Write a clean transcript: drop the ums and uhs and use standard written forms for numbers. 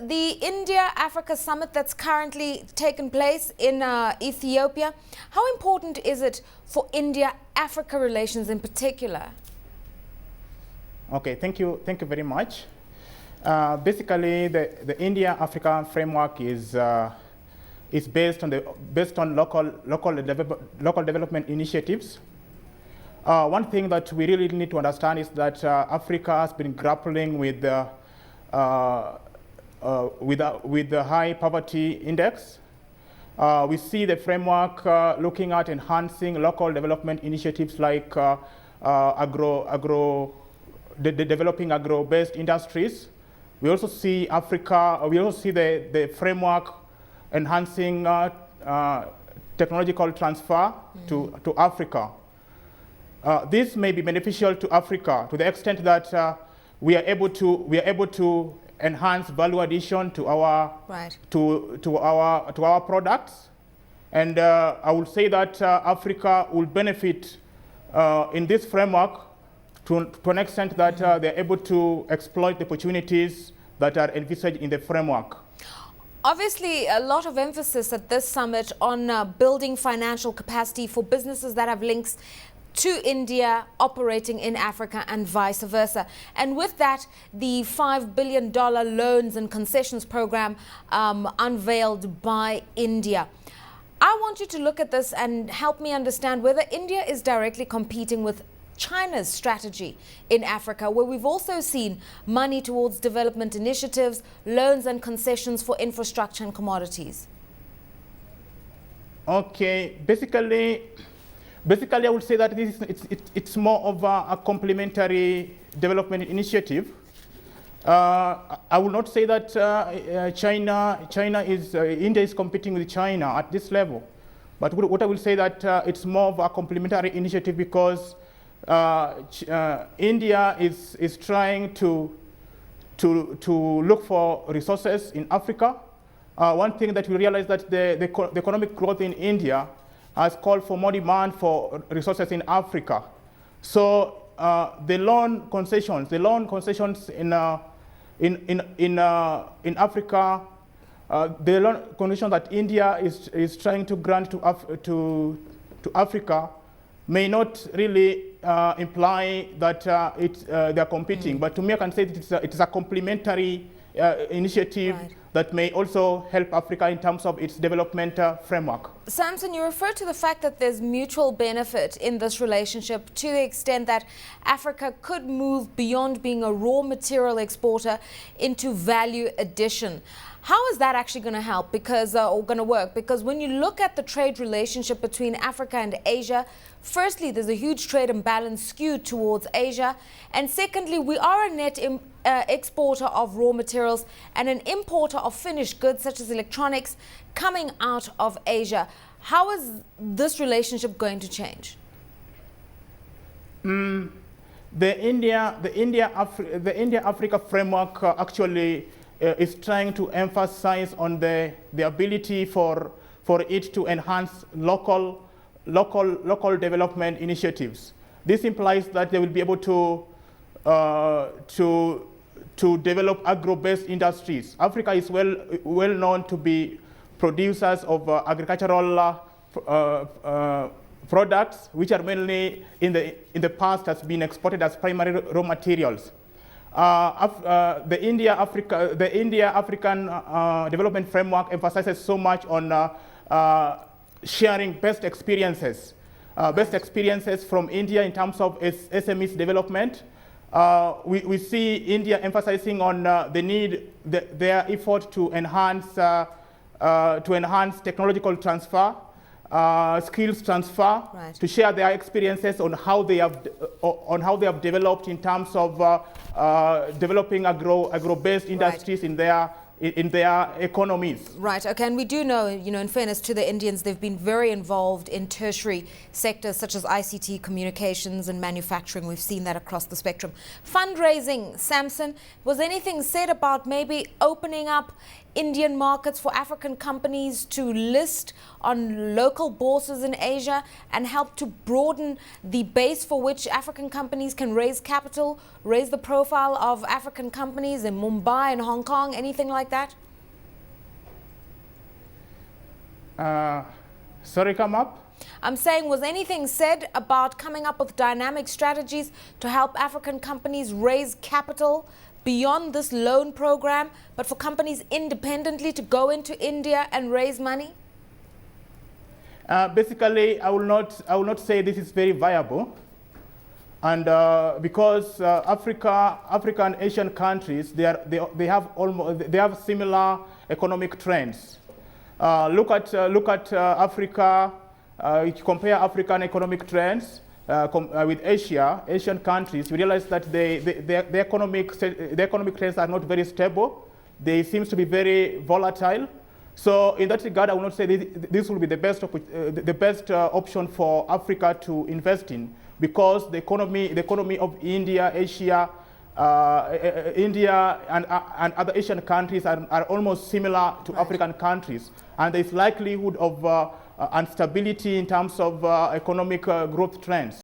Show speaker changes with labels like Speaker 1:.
Speaker 1: the India-Africa summit that's currently taken place in Ethiopia, how important is it for India-Africa relations in particular?
Speaker 2: Okay, thank you very much. Basically, the India-Africa framework is based on local development initiatives. One thing that we really need to understand is that Africa has been grappling with the high poverty index. We see the framework looking at enhancing local development initiatives like developing agro-based industries. We also see the framework enhancing technological transfer to Africa. This may be beneficial to Africa to the extent that we are able to enhance value addition to our to our products, and I would say that Africa will benefit in this framework to an extent that they're able to exploit the opportunities that are envisaged in the framework.
Speaker 1: Obviously, a lot of emphasis at this summit on building financial capacity for businesses that have links to India operating in Africa and vice versa. And with that, the $5 billion loans and concessions program unveiled by India. I want you to look at this and help me understand whether India is directly competing with China's strategy in Africa, where we've also seen money towards development initiatives, loans and concessions for infrastructure and commodities.
Speaker 2: Okay, basically I would say that it's more of a complementary development initiative. I will not say that India is competing with China at this level, but what I will say that it's more of a complementary initiative because India is trying to look for resources in Africa. One thing that we realize that the economic growth in India has called for more demand for resources in Africa. So the loan concessions in Africa, the loan concessions that India is trying to grant to Africa may not really imply that they are competing, but to me I can say that it's a complementary initiative that may also help Africa in terms of its development framework.
Speaker 1: Samson, you refer to the fact that there's mutual benefit in this relationship to the extent that Africa could move beyond being a raw material exporter into value addition. How is that actually going to help or going to work? Because when you look at the trade relationship between Africa and Asia, firstly, there's a huge trade imbalance skewed towards Asia. And secondly, we are a net exporter of raw materials and an importer of finished goods such as electronics coming out of Asia. How is this relationship going to change?
Speaker 2: The India-Africa framework actually is trying to emphasize on the ability for it to enhance local development initiatives. This implies that they will be able to develop agro-based industries. Africa is well known to be producers of agricultural products, which are mainly in the past has been exported as primary raw materials. The India-African development framework emphasizes so much on sharing best experiences from India in terms of its SMEs development. We see India emphasizing on the need, their effort to enhance technological transfer, skills transfer, to share their experiences on how they have developed in terms of developing agro-based industries in their economies.
Speaker 1: Right, okay, and we do know, in fairness to the Indians, they've been very involved in tertiary sectors such as ICT, communications and manufacturing. We've seen that across the spectrum. Fundraising, Samson, was anything said about maybe opening up Indian markets for African companies to list on local bourses in Asia and help to broaden the base for which African companies can raise capital, raise the profile of African companies in Mumbai and Hong Kong, anything like that?
Speaker 2: Sorry, come up?
Speaker 1: I'm saying, was anything said about coming up with dynamic strategies to help African companies raise capital beyond this loan program, but for companies independently to go into India and raise money?
Speaker 2: Basically, I will not say this is very viable, and because Africa and Asian countries, they have similar economic trends. Look at Africa. If you compare African economic trends with Asian countries, you realize that the economic trends are not very stable. They seem to be very volatile. So in that regard, I will not say this will be the best option for Africa to invest in, because the economy of India, Asia, India and other Asian countries are almost similar to African countries, and there is likelihood of instability in terms of economic growth trends.